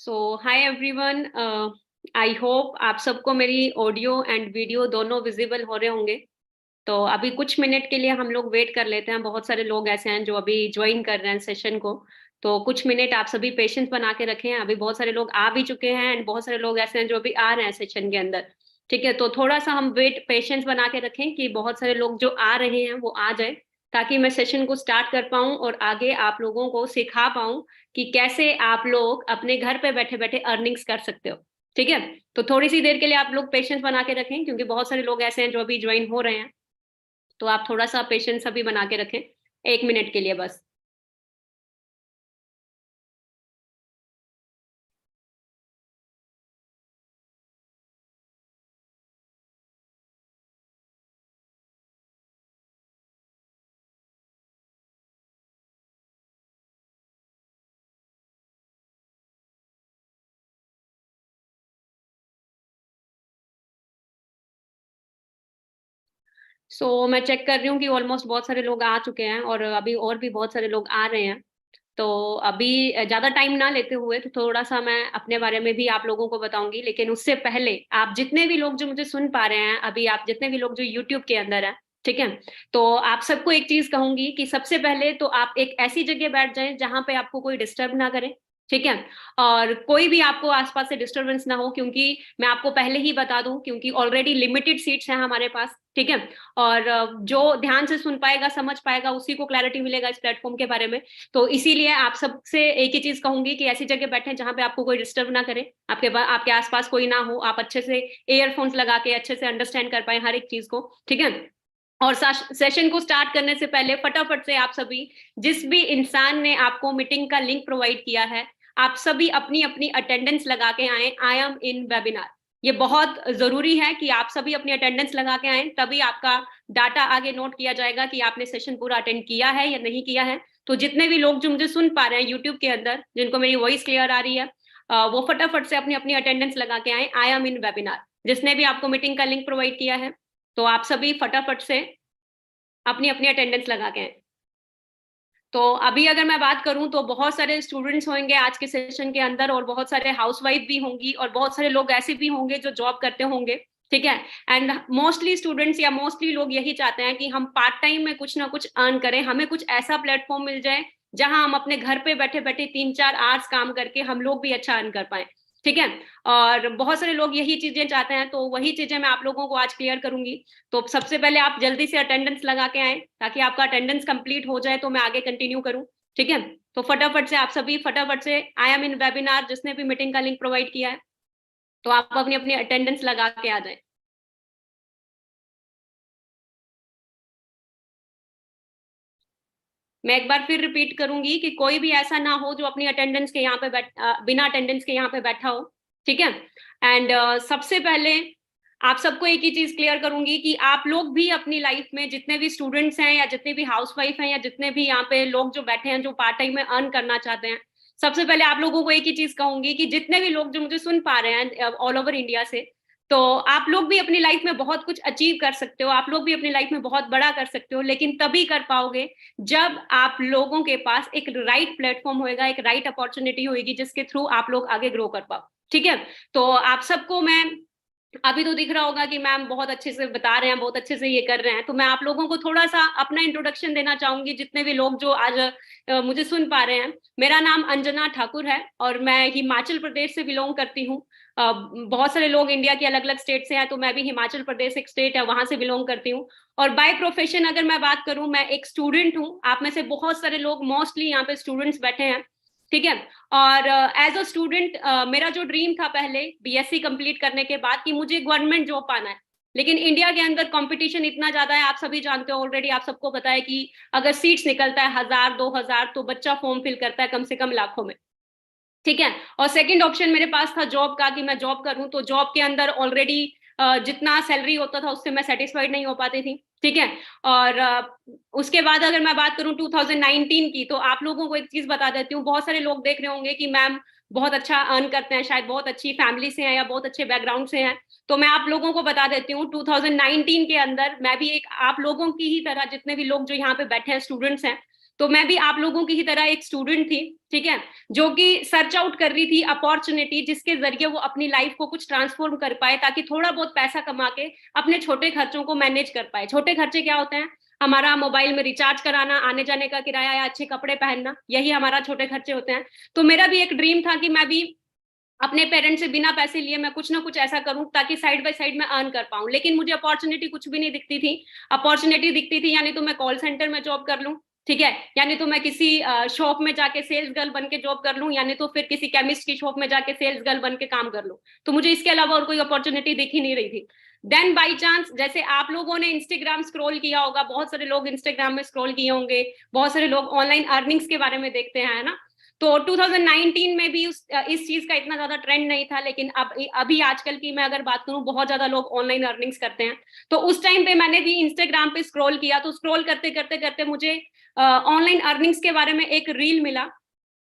So hi everyone. I hope आप सबको मेरी ऑडियो एंड वीडियो दोनों विजिबल हो रहे होंगे। तो अभी कुछ मिनट के लिए हम लोग वेट कर लेते हैं। बहुत सारे लोग ऐसे हैं जो अभी ज्वाइन कर रहे हैं सेशन को। तो कुछ मिनट आप सभी पेशेंस बना के रखें। अभी बहुत सारे लोग आ भी चुके हैं एंड बहुत सारे लोग ऐसे हैं जो अभी आ रहे हैं सेशन के अंदर। ठीक है, तो थोड़ा सा हम वेट पेशेंस बना के रखें कि बहुत सारे लोग जो आ रहे हैं वो आ जाए, ताकि मैं सेशन को स्टार्ट कर पाऊं और आगे आप लोगों को सिखा पाऊं कि कैसे आप लोग अपने घर पे बैठे बैठे अर्निंग्स कर सकते हो। ठीक है, तो थोड़ी सी देर के लिए आप लोग पेशेंस बना के रखें, क्योंकि बहुत सारे लोग ऐसे हैं जो अभी ज्वाइन हो रहे हैं। तो आप थोड़ा सा पेशेंस अभी बना के रखें, 1 मिनट के लिए बस। मैं चेक कर रही हूँ कि ऑलमोस्ट बहुत सारे लोग आ चुके हैं और अभी और भी बहुत सारे लोग आ रहे हैं। तो अभी ज्यादा टाइम ना लेते हुए तो थोड़ा सा मैं अपने बारे में भी आप लोगों को बताऊंगी, लेकिन उससे पहले आप जितने भी लोग जो मुझे सुन पा रहे हैं अभी, आप जितने भी लोग जो यूट्यूब के अंदर हैं, ठीक है, तो आप सबको एक चीज कहूंगी कि सबसे पहले तो आप एक ऐसी जगह बैठ जाएं जहां पे आपको कोई डिस्टर्ब ना करे। ठीक है, और कोई भी आपको आसपास से डिस्टरबेंस ना हो, क्योंकि मैं आपको पहले ही बता दूं, क्योंकि ऑलरेडी लिमिटेड सीट्स हैं हमारे पास। ठीक है, और जो ध्यान से सुन पाएगा समझ पाएगा उसी को क्लैरिटी मिलेगा इस प्लेटफॉर्म के बारे में। तो इसीलिए आप सबसे एक ही चीज कहूंगी कि ऐसी जगह बैठे जहां पे आपको कोई डिस्टर्ब ना करे, आपके आसपास कोई ना हो, आप अच्छे से ईयरफोन्स लगा के अच्छे से अंडरस्टैंड कर पाए हर एक चीज को। ठीक है, और सेशन को स्टार्ट करने से पहले फटाफट से आप सभी, जिस भी इंसान ने आपको मीटिंग का लिंक प्रोवाइड किया है, आप सभी अपनी अपनी अटेंडेंस लगा के आए, आई एम इन वेबिनार। ये बहुत जरूरी है कि आप सभी अपनी अटेंडेंस लगा के आए, तभी आपका डाटा आगे नोट किया जाएगा कि आपने सेशन पूरा अटेंड किया है या नहीं किया है। तो जितने भी लोग जो मुझे सुन पा रहे हैं यूट्यूब के अंदर, जिनको मेरी वॉइस क्लियर आ रही है, वो फटाफट से अपनी अपनी अटेंडेंस लगा के आए, आई एम इन वेबिनार। जिसने भी आपको मीटिंग का लिंक प्रोवाइड किया है, तो आप सभी फटाफट से अपनी अपनी अटेंडेंस लगा के आए। तो अभी अगर मैं बात करूं तो बहुत सारे स्टूडेंट्स होंगे आज के सेशन के अंदर, और बहुत सारे हाउसवाइफ भी होंगी, और बहुत सारे लोग ऐसे भी होंगे जो जॉब करते होंगे। ठीक है, एंड मोस्टली स्टूडेंट्स या मोस्टली लोग यही चाहते हैं कि हम पार्ट टाइम में कुछ ना कुछ अर्न करें, हमें कुछ ऐसा प्लेटफॉर्म मिल जाए जहां हम अपने घर पे बैठे बैठे 3-4 आवर्स काम करके हम लोग भी अच्छा अर्न कर पाए। ठीक है, और बहुत सारे लोग यही चीजें चाहते हैं, तो वही चीजें मैं आप लोगों को आज क्लियर करूंगी। तो सबसे पहले आप जल्दी से अटेंडेंस लगा के आए, ताकि आपका अटेंडेंस कंप्लीट हो जाए तो मैं आगे कंटिन्यू करूं। ठीक है, तो फटाफट से आप सभी फटाफट से, आई एम इन वेबिनार जिसने भी मीटिंग का लिंक प्रोवाइड किया है, तो आप अपनी अपनी अटेंडेंस लगा के आ जाए। मैं एक बार फिर रिपीट करूंगी कि कोई भी ऐसा ना हो जो अपनी अटेंडेंस के यहाँ पे बिना अटेंडेंस के यहाँ पे बैठा हो। ठीक है, एंड सबसे पहले आप सबको एक ही चीज क्लियर करूंगी कि आप लोग भी अपनी लाइफ में, जितने भी स्टूडेंट्स हैं या जितने भी हाउसवाइफ हैं या जितने भी यहाँ पे लोग जो बैठे हैं जो पार्ट टाइम में अर्न करना चाहते हैं, सबसे पहले आप लोगों को एक ही चीज कहूंगी कि जितने भी लोग जो मुझे सुन पा रहे हैं ऑल ओवर इंडिया से, तो आप लोग भी अपनी लाइफ में बहुत कुछ अचीव कर सकते हो, आप लोग भी अपनी लाइफ में बहुत बड़ा कर सकते हो, लेकिन तभी कर पाओगे जब आप लोगों के पास एक राइट प्लेटफॉर्म होएगा, एक राइट अपॉर्चुनिटी होगी जिसके थ्रू आप लोग आगे ग्रो कर पाओ। ठीक है, तो आप सबको मैं, अभी तो दिख रहा होगा कि मैम बहुत अच्छे से बता रहे हैं, बहुत अच्छे से ये कर रहे हैं, तो मैं आप लोगों को थोड़ा सा अपना इंट्रोडक्शन देना चाहूंगी, जितने भी लोग जो आज मुझे सुन पा रहे हैं। मेरा नाम अंजना ठाकुर है और मैं हिमाचल प्रदेश से बिलोंग करती हूँ। बहुत सारे लोग इंडिया के अलग अलग स्टेट से हैं, तो मैं भी हिमाचल प्रदेश एक स्टेट है वहां से बिलोंग करती हूँ। और बाय प्रोफेशन अगर मैं बात करूं, मैं एक स्टूडेंट हूँ। आप में से बहुत सारे लोग, मोस्टली यहाँ पे स्टूडेंट्स बैठे हैं। ठीक है, और एज अ स्टूडेंट मेरा जो ड्रीम था पहले बीएससी कंप्लीट करने के बाद कि मुझे गवर्नमेंट जॉब पाना है, लेकिन इंडिया के अंदर कंपटीशन इतना ज्यादा है, आप सभी जानते हो ऑलरेडी, आप सबको पता है कि अगर सीट्स निकलता है 1000-2000 तो बच्चा फॉर्म फिल करता है कम से कम लाखों में। ठीक है, और सेकंड ऑप्शन मेरे पास था जॉब का, कि मैं जॉब करूं, तो जॉब के अंदर ऑलरेडी जितना सैलरी होता था उससे मैं सेटिस्फाइड नहीं हो पाती थी। ठीक है, और उसके बाद अगर मैं बात करूं 2019 की, तो आप लोगों को एक चीज बता देती हूँ, बहुत सारे लोग देख रहे होंगे कि मैम बहुत अच्छा अर्न करते हैं, शायद बहुत अच्छी फैमिली से हैं या बहुत अच्छे बैकग्राउंड से हैं। तो मैं आप लोगों को बता देती हूँ 2019 के अंदर मैं भी एक आप लोगों की ही तरह, जितने भी लोग जो यहाँ पे बैठे हैं स्टूडेंट्स हैं, तो मैं भी आप लोगों की ही तरह एक स्टूडेंट थी, ठीक है, जो कि सर्च आउट कर रही थी अपॉर्चुनिटी, जिसके जरिए वो अपनी लाइफ को कुछ ट्रांसफॉर्म कर पाए, ताकि थोड़ा बहुत पैसा कमा के अपने छोटे खर्चों को मैनेज कर पाए। छोटे खर्चे क्या होते हैं? हमारा मोबाइल में रिचार्ज कराना, आने जाने का किराया या अच्छे कपड़े पहनना, यही हमारा छोटे खर्चे होते हैं। तो मेरा भी एक ड्रीम था कि मैं भी अपने पेरेंट्स से बिना पैसे लिए मैं कुछ ना कुछ ऐसा करूं ताकि साइड बाय साइड में अर्न कर पाऊं, लेकिन मुझे अपॉर्चुनिटी कुछ भी नहीं दिखती थी। अपॉर्चुनिटी दिखती थी यानी तो मैं कॉल सेंटर में जॉब कर लूं, ठीक है, यानी तो मैं किसी शॉप में जाके सेल्स गर्ल बन के जॉब कर लूं, यानी तो फिर किसी केमिस्ट की शॉप में जाके सेल्स गर्ल बन के काम कर लूं। तो मुझे इसके अलावा और कोई अपॉर्चुनिटी दिख ही नहीं रही थी। देन बाई चांस, जैसे आप लोगों ने इंस्टाग्राम स्क्रॉल किया होगा, बहुत सारे लोग इंस्टाग्राम में स्क्रॉल किए होंगे, बहुत सारे लोग ऑनलाइन अर्निंग्स के बारे में देखते हैं, है ना। तो 2019 में भी इस चीज का इतना ज्यादा ट्रेंड नहीं था, लेकिन अब अभी आजकल की मैं अगर बात करूं, बहुत ज्यादा लोग ऑनलाइन अर्निंग्स करते हैं। तो उस टाइम पे मैंने भी इंस्टाग्राम पे स्क्रॉल किया, तो स्क्रॉल करते करते करते मुझे ऑनलाइन अर्निंग्स के बारे में एक रील मिला,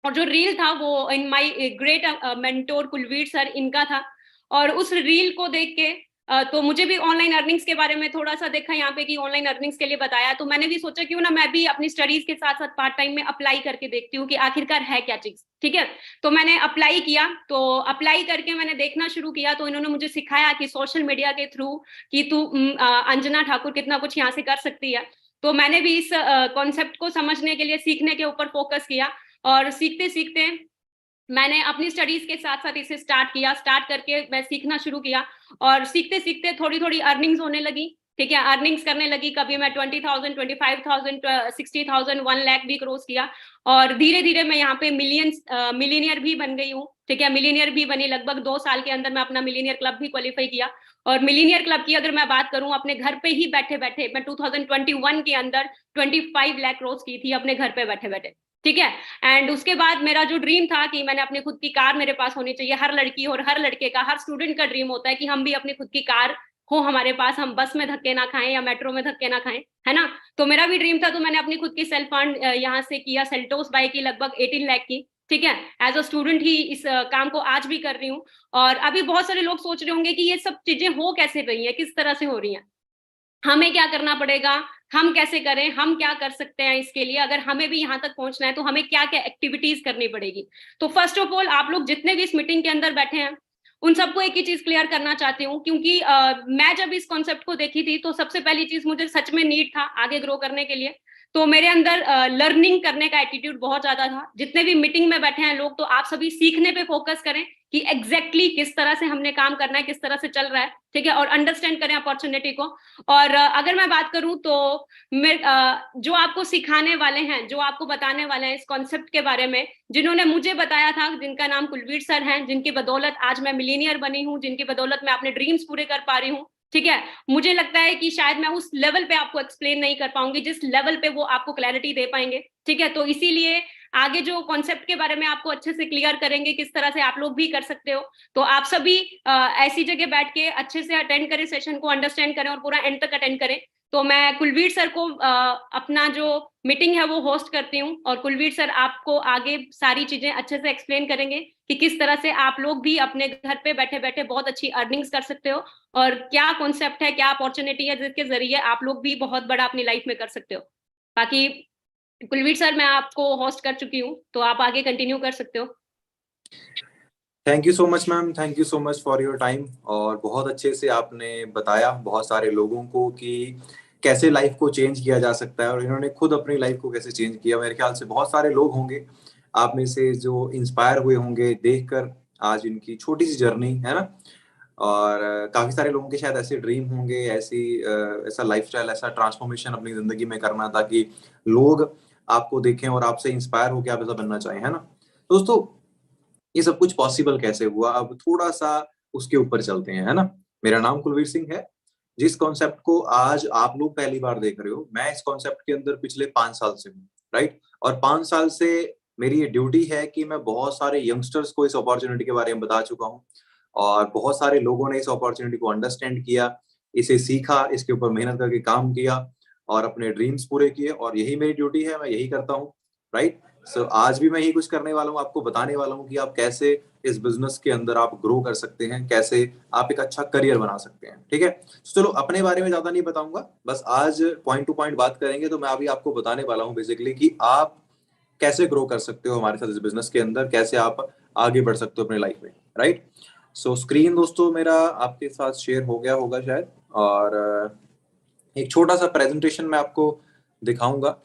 और जो रील था वो in my great mentor Kulveer sir इनका था। और उस रील को देख के तो मुझे भी ऑनलाइन अर्निंग्स के बारे में थोड़ा सा देखा यहाँ पे कि ऑनलाइन अर्निंग्स के लिए बताया, तो मैंने भी सोचा क्यों ना मैं भी अपनी स्टडीज के साथ साथ पार्ट टाइम में अप्लाई करके देखती हूँ कि आखिरकार है क्या चीज, ठीक है। तो मैंने अप्लाई किया, तो अप्लाई करके मैंने देखना शुरू किया, तो इन्होंने मुझे सिखाया कि सोशल मीडिया के थ्रू कि तू अंजना ठाकुर कितना कुछ यहाँ से कर सकती है। तो मैंने भी इस कॉन्सेप्ट को समझने के लिए सीखने के ऊपर फोकस किया, और सीखते सीखते मैंने अपनी स्टडीज के साथ साथ इसे स्टार्ट किया। स्टार्ट करके मैं सीखना शुरू किया, और सीखते सीखते थोड़ी थोड़ी अर्निंग्स होने लगी, ठीक है, अर्निंग्स करने लगी। कभी मैं 20,000, 25,000, 60,000, 1 लाख भी क्रॉस किया, और धीरे धीरे मैं यहाँ पे मिलीनियर भी बन गई हूँ, ठीक है, मिलीनियर भी बनी। लगभग 2 साल के अंदर मैं अपना मिलीनियर क्लब भी क्वालिफाई किया। और मिलीनियर क्लब की अगर मैं बात करूं, अपने घर पे ही बैठे बैठे मैं 2021 के अंदर 25 लाख क्रॉस की थी अपने घर पे बैठे बैठे, ठीक है। एंड उसके बाद मेरा जो ड्रीम था कि मैंने अपनी खुद की कार मेरे पास होनी चाहिए, हर लड़की और हर लड़के का, हर स्टूडेंट का ड्रीम होता है कि हम भी अपनी खुद की कार हो हमारे पास, हम बस में धक्के ना खाएं या मेट्रो में धक्के ना खाएं, है ना। तो मेरा भी ड्रीम था, तो मैंने अपनी खुद की सेल्फ फंड यहाँ से किया, सेल्टोस बाई की, लगभग 18 लाख की, ठीक है। एज अ स्टूडेंट ही इस काम को आज भी कर रही हूँ। और अभी बहुत सारे लोग सोच रहे होंगे कि ये सब चीजें हो कैसे रही हैं, किस तरह से हो रही हैं, हमें क्या करना पड़ेगा, हम कैसे करें, हम क्या कर सकते हैं इसके लिए, अगर हमें भी यहाँ तक पहुंचना है तो हमें क्या क्या एक्टिविटीज करनी पड़ेगी। तो फर्स्ट ऑफ ऑल, आप लोग जितने भी इस मीटिंग के अंदर बैठे हैं, उन सबको एक ही चीज क्लियर करना चाहती हूँ, क्योंकि मैं जब इस कॉन्सेप्ट को देखी थी तो सबसे पहली चीज मुझे सच में नीड था आगे ग्रो करने के लिए। तो मेरे अंदर लर्निंग करने का एटीट्यूड बहुत ज्यादा था। जितने भी मीटिंग में बैठे हैं लोग, तो आप सभी सीखने पे फोकस करें कि एग्जैक्टली किस तरह से हमने काम करना है, किस तरह से चल रहा है, ठीक है, और अंडरस्टैंड करें अपॉर्चुनिटी को। और अगर मैं बात करूं तो जो आपको सिखाने वाले हैं, जो आपको बताने वाले हैं इस कॉन्सेप्ट के बारे में, जिन्होंने मुझे बताया था, जिनका नाम कुलवीर सर हैं, जिनकी बदौलत आज मैं मिलीनियर बनी हूँ, जिनकी बदौलत मैं अपने ड्रीम्स पूरे कर पा रही हूँ, ठीक है। मुझे लगता है कि शायद मैं उस लेवल पे आपको एक्सप्लेन नहीं कर पाऊंगी जिस लेवल पे वो आपको क्लैरिटी दे पाएंगे, ठीक है। तो इसीलिए आगे जो कॉन्सेप्ट के बारे में आपको अच्छे से क्लियर करेंगे, किस तरह से आप लोग भी कर सकते हो। तो आप सभी ऐसी जगह बैठ के अच्छे से अटेंड करें, सेशन को अंडरस्टैंड करें और पूरा एंड तक अटेंड करें। तो मैं कुलवीर सर को अपना जो मीटिंग है वो होस्ट करती हूँ, और कुलवीर सर आपको आगे सारी चीजें अच्छे से एक्सप्लेन करेंगे कि किस तरह से आप लोग भी अपने घर पे बैठे बैठे बहुत अच्छी अर्निंग्स कर सकते हो, और क्या कॉन्सेप्ट है, क्या अपॉर्चुनिटी है जिसके जरिए आप लोग भी बहुत बड़ा अपनी लाइफ में कर सकते हो। बाकी कुलवीर सर, मैं आपको होस्ट कर चुकी हूँ, तो आप आगे कंटिन्यू कर सकते हो। Thank you so much ma'am, thank you so much for your time. और बहुत अच्छे से आपने बताया बहुत सारे लोगों को कि कैसे लाइफ को चेंज किया जा सकता है, और इन्होंने खुद अपनी लाइफ को कैसे चेंज किया। मेरे ख्याल से बहुत सारे लोग होंगे आप में से जो इंस्पायर हुए होंगे देखकर आज इनकी छोटी सी जर्नी, है ना। और काफी सारे लोगों के शायद ऐसे ड्रीम होंगे, ऐसा लाइफस्टाइल, ऐसा ट्रांसफॉर्मेशन अपनी जिंदगी में करना, ताकि लोग आपको देखें और आपसे इंस्पायर होकर आप ऐसा बनना चाहें, है ना। दोस्तों, ये सब कुछ पॉसिबल कैसे हुआ, अब थोड़ा सा उसके ऊपर चलते हैं, है ना। मेरा नाम कुलवीर सिंह है। जिस कॉन्सेप्ट को आज आप लोग पहली बार देख रहे हो, मैं इस कॉन्सेप्ट के अंदर पिछले 5 साल से हूँ, राइट। और 5 साल से मेरी ये ड्यूटी है कि मैं बहुत सारे यंगस्टर्स को इस अपॉर्चुनिटी के बारे में बता चुका हूँ, और बहुत सारे लोगों ने इस अपॉर्चुनिटी को अंडरस्टैंड किया, इसे सीखा, इसके ऊपर मेहनत करके काम किया और अपने ड्रीम्स पूरे किए। और यही मेरी ड्यूटी है, मैं यही करता हूँ। राइट। सो आज भी मैं यही कुछ करने वाला हूँ, आपको बताने वाला हूँ कि आप कैसे इस बिजनेस के अंदर आप ग्रो कर सकते हैं, कैसे आप एक अच्छा करियर बना सकते हैं। ठीक है, चलो अपने बारे में ज्यादा नहीं बताऊंगा, बस आज पॉइंट टू पॉइंट बात करेंगे। तो मैं अभी आपको बताने वाला हूँ बेसिकली कि आप कैसे ग्रो कर सकते हो हमारे साथ इस बिजनेस के अंदर, कैसे आप आगे बढ़ सकते हो अपने लाइफ में। राइट। सो स्क्रीन दोस्तों मेरा आपके साथ शेयर हो गया होगा शायद, और एक छोटा सा प्रेजेंटेशन मैं आपको दिखाऊंगा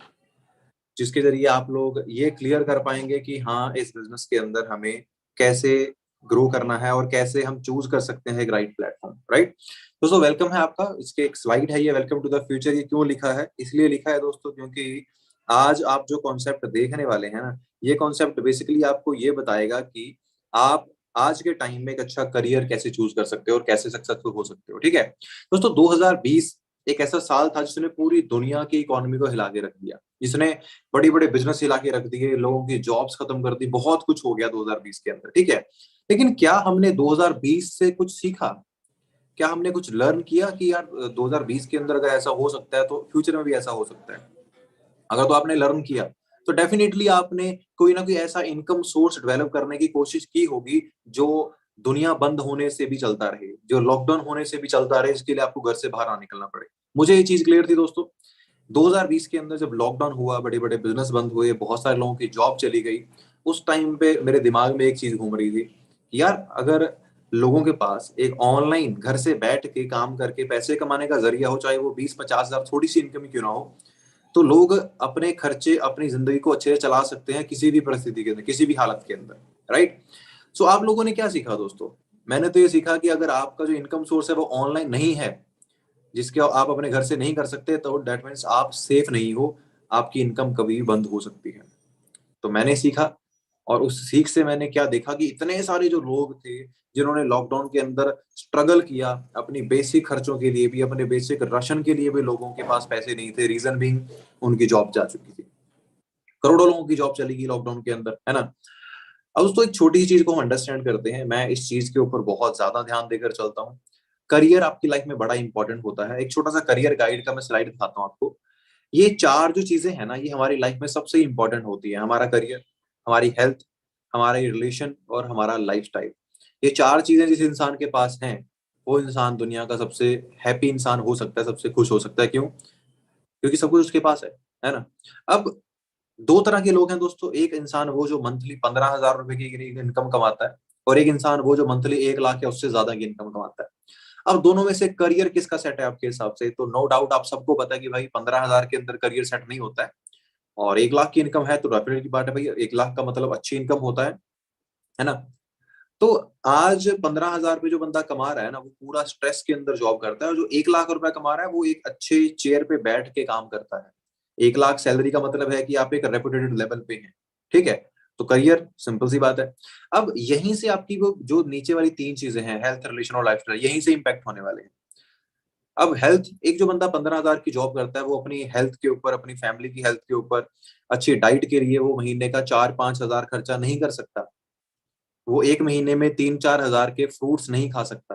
जिसके जरिए आप लोग ये क्लियर कर पाएंगे कि हाँ इस बिजनेस के अंदर हमें कैसे ग्रो करना है और कैसे हम चूज कर सकते हैं एक राइट प्लेटफॉर्म। राइट। दोस्तों वेलकम है आपका, इसके एक स्लाइड है ये, वेलकम टू द फ्यूचर। ये क्यों लिखा है? इसलिए लिखा है दोस्तों क्योंकि आज आप जो कॉन्सेप्ट देखने वाले हैं ना, ये कॉन्सेप्ट बेसिकली आपको ये बताएगा कि आप आज के टाइम में एक अच्छा करियर कैसे चूज कर सकते हो और कैसे सक्सेसफुल हो सकते हो। ठीक है दोस्तों, 2020 एक ऐसा साल था जिसने पूरी दुनिया की इकोनॉमी को हिला के रख दिया, जिसने बड़ी बड़े बिजनेस हिला के रख दिए, लोगों की जॉब्स खत्म कर दी, बहुत कुछ हो गया 2020 के अंदर। ठीक है, लेकिन क्या हमने 2020 से कुछ सीखा? क्या हमने कुछ लर्न किया कि यार 2020 के अंदर अगर ऐसा हो सकता है तो फ्यूचर में भी ऐसा हो सकता है? अगर तो आपने लर्न किया तो डेफिनेटली आपने कोई ना कोई ऐसा इनकम सोर्स डेवलप करने की कोशिश की होगी जो दुनिया बंद होने से भी चलता रहे, जो लॉकडाउन होने से भी चलता रहे, इसके लिए आपको घर से बाहर ना निकलना पड़े। मुझे ये चीज क्लियर थी दोस्तों। 2020 के अंदर जब लॉकडाउन हुआ, बड़े बड़े बिजनेस बंद हुए, बहुत सारे लोगों की जॉब चली गई, उस टाइम पे मेरे दिमाग में एक चीज घूम रही थी कि यार अगर लोगों के पास एक ऑनलाइन घर से बैठ के काम करके पैसे कमाने का जरिया हो, चाहे वो 20-50 हजार थोड़ी सी इनकम ही क्यों ना हो, तो लोग अपने खर्चे, अपनी जिंदगी को अच्छे से चला सकते हैं किसी भी परिस्थिति के अंदर, किसी भी हालत के अंदर। राइट। सो आप लोगों ने क्या सीखा दोस्तों? मैंने तो ये सीखा कि अगर आपका जो इनकम सोर्स है वो ऑनलाइन नहीं है, जिसके आप अपने घर से नहीं कर सकते, तो दैट मीन्स आप सेफ नहीं हो, आपकी इनकम कभी भी बंद हो सकती है। तो मैंने सीखा, और उस सीख से मैंने क्या देखा कि इतने सारे जो लोग थे जिन्होंने लॉकडाउन के अंदर स्ट्रगल किया अपनी बेसिक खर्चों के लिए भी, अपने बेसिक राशन के लिए भी, लोगों के पास पैसे नहीं थे, रीजन बीइंग उनकी जॉब जा चुकी थी। करोड़ों लोगों की जॉब चली गई लॉकडाउन के अंदर, है ना। अब दोस्तों एक छोटी सी चीज को हम अंडरस्टैंड करते हैं, मैं इस चीज के ऊपर बहुत ज्यादा ध्यान देकर चलता हूँ। करियर आपकी लाइफ में बड़ा इंपॉर्टेंट होता है। एक छोटा सा करियर गाइड का मैं स्लाइड दिखाता हूँ आपको। ये चार जो चीजें हैं ना, ये हमारी लाइफ में सबसे इंपॉर्टेंट होती है। हमारा करियर, हमारी हेल्थ, हमारे रिलेशन और हमारा लाइफस्टाइल। ये चार चीजें जिस इंसान के पास हैं, वो इंसान दुनिया का सबसे हैप्पी इंसान हो सकता है, सबसे खुश हो सकता है। क्यों? क्योंकि सब कुछ उसके पास है ना। अब दो तरह के लोग हैं दोस्तों, एक इंसान वो जो मंथली 15,000 रुपए की इनकम कमाता है, और एक इंसान वो जो मंथली 1 लाख या उससे ज्यादा की इनकम कमाता है। अब दोनों में से करियर किसका सेट है आपके हिसाब से? तो नो डाउट आप सबको पता है कि भाई 15,000 के अंदर करियर सेट नहीं होता है, और 1 लाख की इनकम है तो डेफिनेटली की बात है भाई, 1 लाख का मतलब अच्छी इनकम होता है ना। तो आज 15,000 रुपये जो बंदा कमा रहा है ना, वो पूरा स्ट्रेस के अंदर जॉब करता है, और जो 1 लाख रुपया कमा रहा है वो एक अच्छे चेयर पे बैठ के काम करता है। 1 लाख सैलरी का मतलब है कि आप एक रेपुटेटेड लेवल पे हैं। ठीक है, तो करियर सिंपल सी बात है। अब यहीं से आपकी वो जो नीचे वाली तीन चीजें हैं, हेल्थ, रिलेशन और लाइफस्टाइल, यहीं से इंपैक्ट होने वाले हैं। अब हेल्थ, एक जो बंदा 15,000 की जॉब करता है वो अपनी हेल्थ के ऊपर, अपनी फैमिली की हेल्थ के ऊपर, अच्छी डाइट के लिए वो महीने का 4-5 हजार खर्चा नहीं कर सकता। वो एक महीने में 3-4 हजार के फ्रूट्स नहीं खा सकता।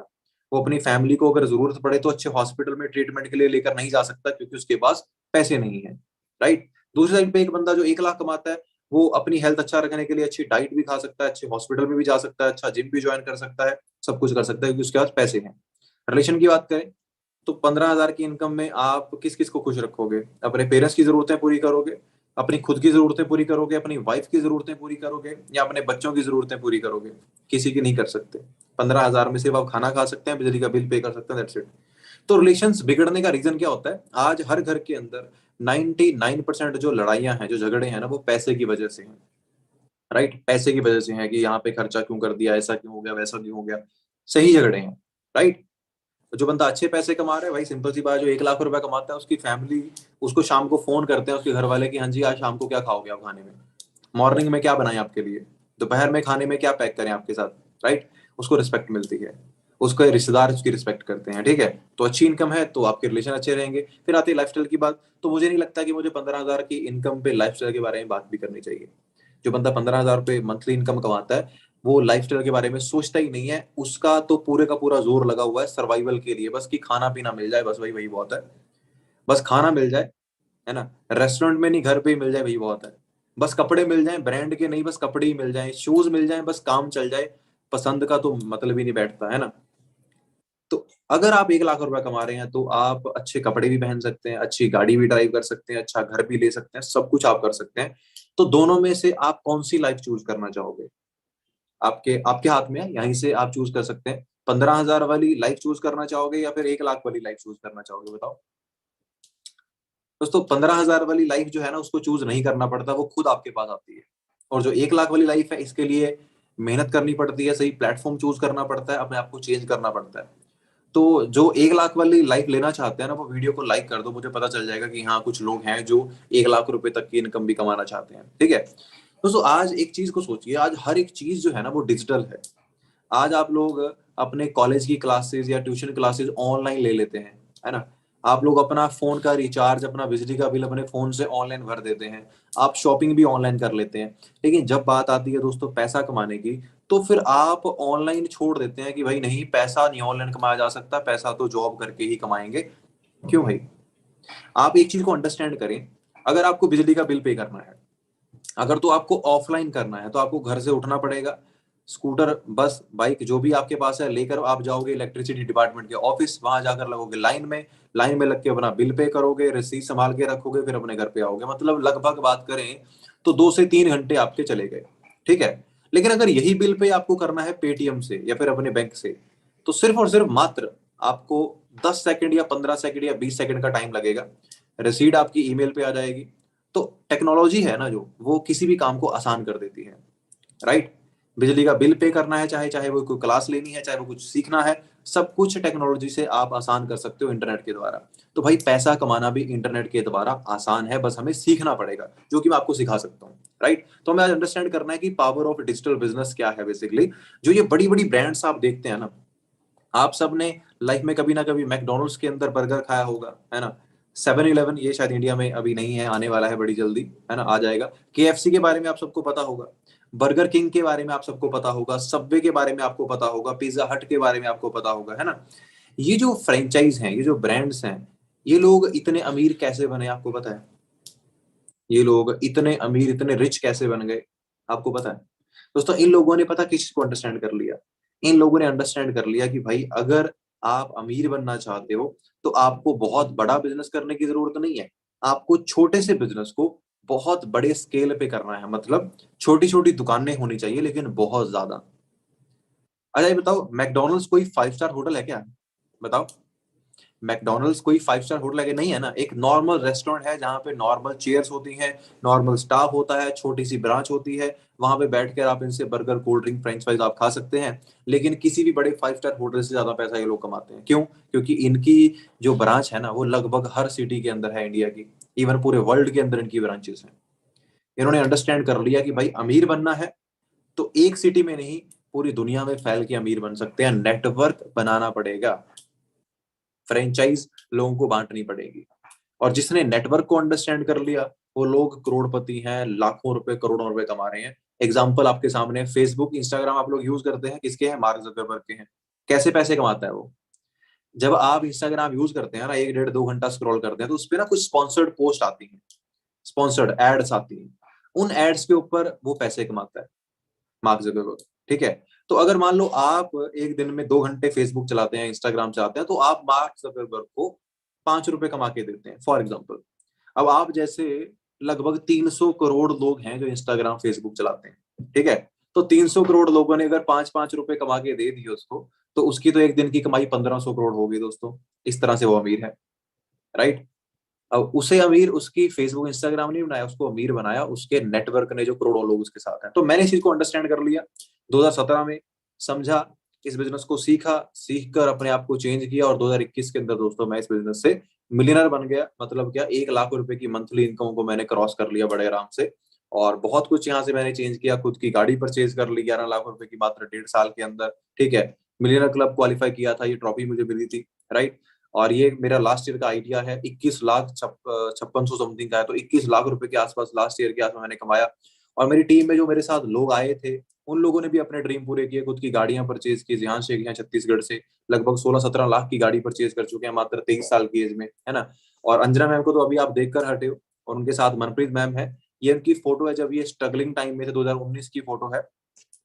वो अपनी फैमिली को अगर जरूरत पड़े तो अच्छे हॉस्पिटल में ट्रीटमेंट के लिए लेकर नहीं जा सकता, क्योंकि उसके पास पैसे नहीं है। राइट। दूसरी साइड पे एक बंदा जो 1 लाख कमाता है, वो अपनी हेल्थ अच्छा रखने के लिए अच्छी डाइट भी खा सकता है, अच्छे हॉस्पिटल में भी जा सकता है, अच्छा जिम भी ज्वाइन कर सकता है, सब कुछ कर सकता है क्योंकि उसके पास पैसे हैं। रिलेशन की बात करें तो 15,000 की इनकम में आप किस किस को खुश रखोगे? अपने पेरेंट्स की जरूरतें पूरी करोगे, अपनी खुद की जरूरतें पूरी करोगे, अपनी वाइफ की जरूरतें पूरी करोगे, या अपने बच्चों की जरूरतें पूरी करोगे? किसी की नहीं कर सकते। 15,000 में सिर्फ आप खाना खा सकते हैं, बिजली का बिल पे कर सकते हैं, दैट्स इट। तो रिलेशंस बिगड़ने का रीजन क्या होता है? आज हर घर के अंदर 99% जो लड़ाइयां हैं, जो झगड़े हैं ना, वो पैसे की वजह से हैं। राइट, पैसे की वजह से है कि यहाँ पे खर्चा क्यों कर दिया, ऐसा क्यों हो गया, वैसा क्यों हो गया। सही झगड़े हैं। राइट। तो जो बंदा अच्छे पैसे कमा रहा है, भाई सिंपल सी बात, जो 1 लाख रुपया कमाता है, उसकी फैमिली उसको शाम को फोन करते हैं, उसके घर वाले की, हाँ जी आज शाम को क्या खाओगे आप खाने में, मॉर्निंग में क्या बनाएं आपके लिए, दोपहर में खाने में क्या पैक करें आपके साथ। राइट। उसको रिस्पेक्ट मिलती है, उसके रिश्तेदार उसकी रिस्पेक्ट करते हैं। ठीक है, तो अच्छी इनकम है तो आपके रिलेशन अच्छे रहेंगे। फिर आती है लाइफस्टाइल की बात। तो मुझे नहीं लगता कि मुझे 15,000 की इनकम पे लाइफस्टाइल के बारे में बात भी करनी चाहिए। जो बंदा 15,000 रुपये मंथली इनकम कमाता है, वो लाइफस्टाइल के बारे में सोचता ही नहीं है। उसका तो पूरे का पूरा जोर लगा हुआ है सर्वाइवल के लिए, बस कि खाना पीना मिल जाए, बस वही वही बहुत है। बस खाना मिल जाए, है ना, रेस्टोरेंट में नहीं घर पे ही मिल जाए, वही बहुत है। बस कपड़े मिल जाएं, ब्रांड के नहीं, बस कपड़े ही मिल जाएं, शूज मिल जाएं, बस काम चल जाए, पसंद का तो मतलब ही नहीं बैठता है ना। तो अगर आप 1 लाख रुपए कमा रहे हैं तो आप अच्छे कपड़े भी पहन सकते हैं, अच्छी गाड़ी भी ड्राइव कर सकते हैं, अच्छा घर भी ले सकते हैं, सब कुछ आप कर सकते हैं। तो दोनों में से आप कौन सी लाइफ चूज करना चाहोगे? आपके आपके हाथ में है, यहीं से आप चूज कर सकते हैं। 15,000 वाली लाइफ चूज करना चाहोगे या फिर 1 लाख वाली लाइफ चूज करना चाहोगे, बताओ। दोस्तों 15,000 वाली लाइफ जो है ना, उसको चूज नहीं करना पड़ता, वो खुद आपके पास आती है। और जो 1 लाख वाली लाइफ है, इसके लिए मेहनत करनी पड़ती है, सही प्लेटफॉर्म चूज करना पड़ता है, अपने आप को चेंज करना पड़ता है। तो जो 1 लाख वाली लाइफ लेना चाहते हैं ना, वो वीडियो को लाइक कर दो, मुझे पता चल जाएगा कि हाँ कुछ लोग हैं जो 1 लाख रुपए तक की इनकम भी कमाना चाहते हैं, ठीक है। दोस्तों आज एक चीज को सोचिए, आज हर एक चीज जो है ना वो डिजिटल है। आज आप लोग अपने कॉलेज की क्लासेस या ट्यूशन क्लासेस ऑनलाइन ले लेते हैं, है ना। आप लोग अपना फोन का रिचार्ज, अपना बिजली का बिल अपने फोन से ऑनलाइन भर देते हैं। आप शॉपिंग भी ऑनलाइन कर लेते हैं। लेकिन जब बात आती है दोस्तों पैसा कमाने की, तो फिर आप ऑनलाइन छोड़ देते हैं कि भाई नहीं, पैसा नहीं ऑनलाइन कमाया जा सकता, पैसा तो जॉब करके ही कमाएंगे। क्यों भाई? आप एक चीज को अंडरस्टैंड करें। अगर आपको बिजली का बिल पे करना है, अगर तो आपको ऑफलाइन करना है, तो आपको घर से उठना पड़ेगा, स्कूटर, बस, बाइक जो भी आपके पास है लेकर आप जाओगे इलेक्ट्रिसिटी डिपार्टमेंट के ऑफिस, वहां जाकर लगोगे लाइन में लग के अपना बिल पे करोगे, रसीद संभाल के रखोगे, फिर अपने घर पे आओगे। मतलब लगभग बात करें तो 2 से 3 घंटे आपके चले गए, ठीक है। लेकिन अगर यही बिल पे आपको करना है पेटीएम से या फिर अपने बैंक से, तो सिर्फ और सिर्फ मात्र आपको 10 सेकंड या 15 सेकंड या 20 सेकंड का टाइम लगेगा। रसीद आपकी ईमेल पे आ जाएगी। तो टेक्नोलॉजी है ना जो, वो किसी भी काम को आसान कर देती है, राइट। बिजली का बिल पे करना है, चाहे चाहे वो कोई क्लास लेनी है, चाहे वो कुछ सीखना है, सब कुछ टेक्नोलॉजी से आप आसान कर सकते हो इंटरनेट के द्वारा। तो भाई पैसा कमाना भी इंटरनेट के द्वारा आसान है, बस हमें सीखना पड़ेगा, जो कि मैं आपको सिखा सकता हूँ, राइट। तो हमें आज अंडरस्टैंड करना है कि पावर ऑफ डिजिटल बिजनेस क्या है बेसिकली। जो ये बड़ी बड़ी ब्रांड्स आप देखते हैं ना, आप सब ने लाइफ में कभी ना कभी मैकडोनल्ड्स के अंदर बर्गर खाया होगा, है ना। 7-Eleven, ये शायद इंडिया में अभी नहीं है, आने वाला है बड़ी जल्दी, है ना, आ जाएगा। KFC के बारे में आप सबको पता होगा, बर्गर किंग के बारे में आप सबको पता होगा, सबवे के बारे में आपको पता होगा, पिज्जा हट के बारे में आपको पता होगा, है ना। ये जो फ्रेंचाइज हैं, ये जो ब्रांड्स हैं, ये लोग इतने अमीर कैसे बने आपको पता है? ये लोग इतने अमीर, इतने रिच कैसे बन गए, आपको पता है? दोस्तों इन लोगों ने पता किस चीज को अंडरस्टैंड कर लिया? इन लोगों ने अंडरस्टैंड कर लिया कि भाई अगर आप अमीर बनना चाहते हो, तो आपको बहुत बड़ा बिजनेस करने की जरूरत नहीं है। आपको छोटे से बिजनेस को बहुत बड़े स्केल पे करना है। मतलब छोटी छोटी दुकानें होनी चाहिए लेकिन बहुत ज्यादा। अच्छा ये बताओ, मैकडोनल्ड्स कोई 5 स्टार होटल है क्या? बताओ। मैकडोनल्ड्स कोई 5 स्टार होटल है नहीं, है ना। एक नॉर्मल रेस्टोरेंट है जहाँ पे नॉर्मल चेयर्स होती हैं, नॉर्मल स्टाफ होता है, छोटी सी ब्रांच होती है, वहां पे बैठकर आप इनसे burger, cold drink, French fries आप खा सकते हैं। लेकिन किसी भी बड़े 5 स्टार होटल से ज्यादा पैसा ये लोग कमाते हैं। क्यों? क्योंकि इनकी जो ब्रांच है ना, वो लगभग हर सिटी के अंदर है इंडिया की, इवन पूरे वर्ल्ड के अंदर इनकी ब्रांचेस हैं। इन्होंने अंडरस्टैंड कर लिया कि भाई अमीर बनना है तो एक सिटी में नहीं, पूरी दुनिया में फैल के अमीर बन सकते हैं। नेटवर्क बनाना पड़ेगा, फ्रेंचाइज लोगों को बांटनी पड़ेगी। और जिसने नेटवर्क को अंडरस्टैंड कर लिया, वो लोग करोड़पति हैं, लाखों रुपए, करोड़ों रुपए कमा रहे हैं। एग्जाम्पल आपके सामने, फेसबुक, इंस्टाग्राम आप लोग यूज करते हैं, किसके हैं? मार्क जकरबर्ग के हैं। कैसे पैसे कमाता है वो? जब आप इंस्टाग्राम यूज करते हैं ना, 1 डेढ़ 2 घंटा स्क्रॉल करते हैं, तो उसपे ना कुछ स्पॉन्सर्ड पोस्ट आती हैं, स्पॉन्सर्ड एड्स आती हैं। उन एड्स के ऊपर वो पैसे कमाता है, मार्क जकरबर्ग, ठीक है। तो अगर मान लो आप एक दिन में 2 घंटे फेसबुक चलाते हैं, इंस्टाग्राम चलाते हैं, तो आप मार्क जकरबर्ग को 5 रुपए कमा के देते हैं, फॉर एग्जाम्पल। अब आप जैसे लगभग 300 करोड़ लोग हैं जो इंस्टाग्राम फेसबुक चलाते हैं, ठीक है। तो 300 करोड़ लोगों ने अगर 5-5 रुपए कमा के दे दिए उसको, तो उसकी तो एक दिन की कमाई 1500 करोड़ होगी दोस्तों। इस तरह से वो अमीर है, राइट। अब उसे अमीर उसकी फेसबुक, इंस्टाग्राम नहीं बनाया, उसको अमीर बनाया उसके नेटवर्क ने, जो करोड़ों लोग उसके साथ हैं। तो मैंने इस चीज को अंडरस्टैंड कर लिया 2017 में, समझा, इस बिजनेस को सीखा, सीख कर अपने आप को चेंज किया, और 2021 के अंदर दोस्तों मैं इस बिजनेस से मिलियनर बन गया। मतलब क्या, 1 लाख रुपए की मंथली इनकम को मैंने क्रॉस कर लिया बड़े आराम से। और बहुत कुछ यहाँ से मैंने चेंज किया, खुद की गाड़ी परचेज कर ली 11 लाख रुपए की मात्र 1.5 साल के अंदर, ठीक है। मिलियनर क्लब क्वालिफाई किया था, ये ट्रॉफी मुझे मिली थी, राइट। और ये मेरा लास्ट ईयर का आइडिया है, 21 लाख 5600 समथिंग का है, तो 21 लाख रुपए के आसपास लास्ट ईयर के आसपास मैंने कमाया। और मेरी टीम में जो मेरे साथ लोग आए थे, उन लोगों ने भी अपने ड्रीम पूरे किए, खुद की गाड़ियां परचेज की, यहाँ से यहाँ छत्तीसगढ़ से लगभग 16-17 लाख की गाड़ी परचेज कर चुके हैं मात्र 23 साल की एज में, है ना। और अंजना मैम को तो अभी आप देख कर हटे हो, और उनके साथ मनप्रीत मैम है, ये इनकी फोटो है जब ये स्ट्रगलिंग टाइम में थे, 2019 की फोटो है।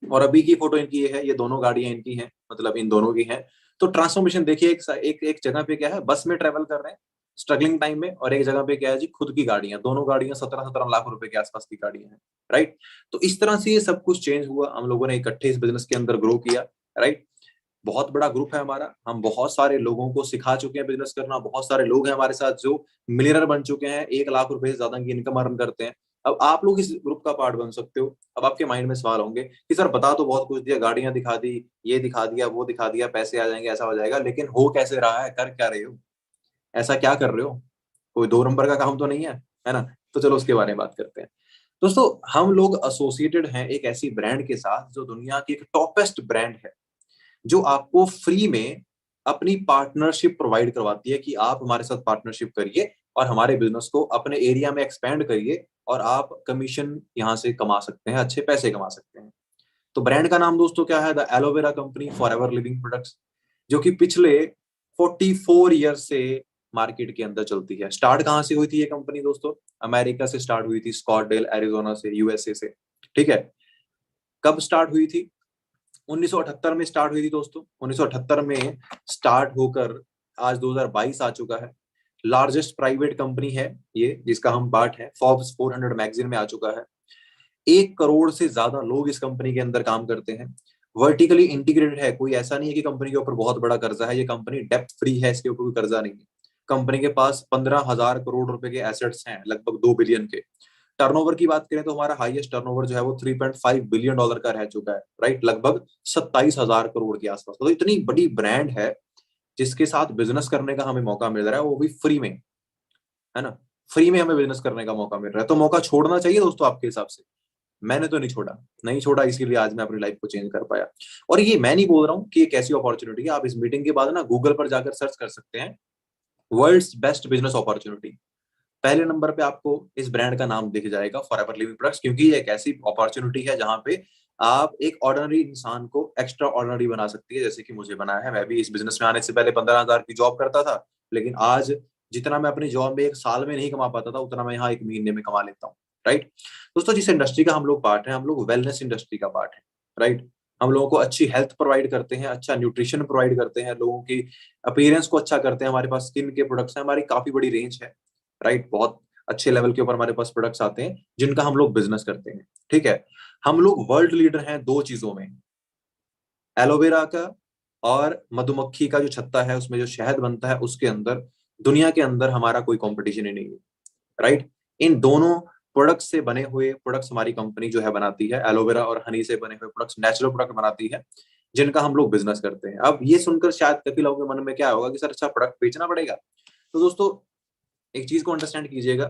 और अभी की फोटो इनकी ये है, ये दोनों गाड़ियां इनकी हैं, मतलब इन दोनों की हैं। तो ट्रांसफॉर्मेशन देखिए, एक जगह पे क्या है, बस में ट्रेवल कर रहे हैं स्ट्रगलिंग टाइम में, और एक जगह पे क्या है जी, खुद की गाड़ियां, दोनों गाड़ियां 17-17 लाख रुपए के आसपास की गाड़ियां हैं। राइट। तो इस तरह से ये सब कुछ चेंज हुआ, हम लोगों ने इकट्ठे इस बिजनेस के अंदर ग्रो किया। राइट। बहुत बड़ा ग्रुप है हमारा, हम बहुत सारे लोगों को सिखा चुके हैं बिजनेस करना, बहुत सारे लोग हैं हमारे साथ जो मिलियनर बन चुके हैं, 1 लाख रुपए से ज्यादा की इनकम अर्न करते हैं। अब आप लोग इस ग्रुप का पार्ट बन सकते हो। अब आपके माइंड में सवाल होंगे कि सर बता तो बहुत कुछ दिया, गाड़ियां दिखा दी, ये दिखा दिया, वो दिखा दिया, पैसे आ जाएंगे, ऐसा हो जाएगा, लेकिन हो कैसे रहा है, कर क्या रहे हो, ऐसा क्या कर रहे हो, कोई 2 नंबर का काम तो नहीं है ना। तो चलो उसके बारे में बात करते हैं। दोस्तों, हम लोग एसोसिएटेड हैं एक ऐसी ब्रांड के साथ जो दुनिया की एक टॉपेस्ट ब्रांड है, जो आपको फ्री में अपनी पार्टनरशिप प्रोवाइड करवाती है कि आप हमारे साथ पार्टनरशिप करिए और हमारे बिजनेस को अपने एरिया में एक्सपेंड करिए, और आप कमीशन यहां से कमा सकते हैं, अच्छे पैसे कमा सकते हैं। तो ब्रांड का नाम दोस्तों क्या है, the aloe vera company for ever living products, जो कि पिछले 44 ईयर से मार्केट के अंदर चलती है। स्टार्ट कहां से हुई थी ये कंपनी दोस्तों, अमेरिका से स्टार्ट हुई थी, स्कॉटडेल एरिजोना से, यूएसए से। ठीक है। कब स्टार्ट हुई थी, 1978 में स्टार्ट हुई थी दोस्तों। 1978 में स्टार्ट होकर आज 2022 आ चुका है। लार्जेस्ट प्राइवेट कंपनी है ये, जिसका हम पार्ट है, फोर्ब्स 400 मैगजीन में आ चुका है। 1 करोड़ से ज्यादा लोग इस कंपनी के अंदर काम करते हैं। वर्टिकली इंटीग्रेटेड है, कोई ऐसा नहीं है कि कंपनी के ऊपर बहुत बड़ा कर्जा है, ये कंपनी डेप्थ फ्री है, इसके ऊपर कोई कर्जा नहीं है। कंपनी के पास 15,000 करोड़ रुपए के एसेट्स हैं, लगभग 2 बिलियन के। टर्नओवर की बात करें तो हमारा हाईएस्ट टर्नओवर जो है वो $3.5 बिलियन का रह चुका है। राइट। लगभग 27,000 करोड़ के आसपास। तो इतनी बड़ी ब्रांड है जिसके साथ बिजनेस करने का हमें मौका मिल रहा है, वो भी फ्री में, है ना। फ्री में हमें बिजनेस करने का मौका मिल रहा है, तो मौका छोड़ना चाहिए दोस्तों आपके हिसाब से। मैंने तो नहीं छोड़ा, इसीलिए आज मैं अपनी लाइफ को चेंज कर पाया। और ये मैं नहीं बोल रहा हूँ कि एक ऐसी अपॉर्चुनिटी है, आप इस मीटिंग के बाद ना गूगल पर जाकर सर्च कर सकते हैं, वर्ल्ड्स बेस्ट बिजनेस अपॉर्चुनिटी। पहले नंबर पे आपको इस ब्रांड का नाम दिख जाएगा, फॉरएवर लिविंग प्रोडक्ट्स, क्योंकि ये एक ऐसी अपॉर्चुनिटी है जहां पे आप एक ऑर्डिनरी इंसान को एक्स्ट्रा ऑर्डिनरी बना सकती है, जैसे कि मुझे बनाया है। मैं भी इस बिजनेस में आने से पहले 15,000 की जॉब करता था, लेकिन आज जितना मैं अपनी जॉब में 1 साल में नहीं कमा पाता था, उतना मैं यहाँ 1 महीने में कमा लेता हूँ। राइट। दोस्तों, जिस इंडस्ट्री का हम लोग पार्ट है, हम लोग वेलनेस इंडस्ट्री का पार्ट है। राइट। हम लोगों को अच्छी हेल्थ प्रोवाइड करते हैं, अच्छा न्यूट्रिशन प्रोवाइड करते हैं, लोगों की अपीयरेंस को अच्छा करते हैं। हमारे पास स्किन के प्रोडक्ट्स हैं, हमारी काफी बड़ी रेंज है। राइट। बहुत अच्छे लेवल के ऊपर हमारे पास प्रोडक्ट्स आते हैं जिनका हम लोग बिजनेस करते हैं। ठीक है। हम लोग वर्ल्ड लीडर हैं 2 चीजों में, एलोवेरा का और मधुमक्खी का जो छत्ता है उसमें जो शहद बनता है, उसके अंदर दुनिया के अंदर हमारा कोई कंपटीशन ही नहीं है। राइट। इन दोनों प्रोडक्ट्स से बने हुए प्रोडक्ट्स हमारी कंपनी जो है बनाती है, एलोवेरा और हनी से बने हुए प्रोडक्ट्स, नेचुरल प्रोडक्ट बनाती है, जिनका हम लोग बिजनेस करते हैं। अब ये सुनकर शायद कई लोगों के मन में क्या होगा कि सर अच्छा प्रोडक्ट बेचना पड़ेगा। तो दोस्तों, एक चीज को अंडरस्टैंड कीजिएगा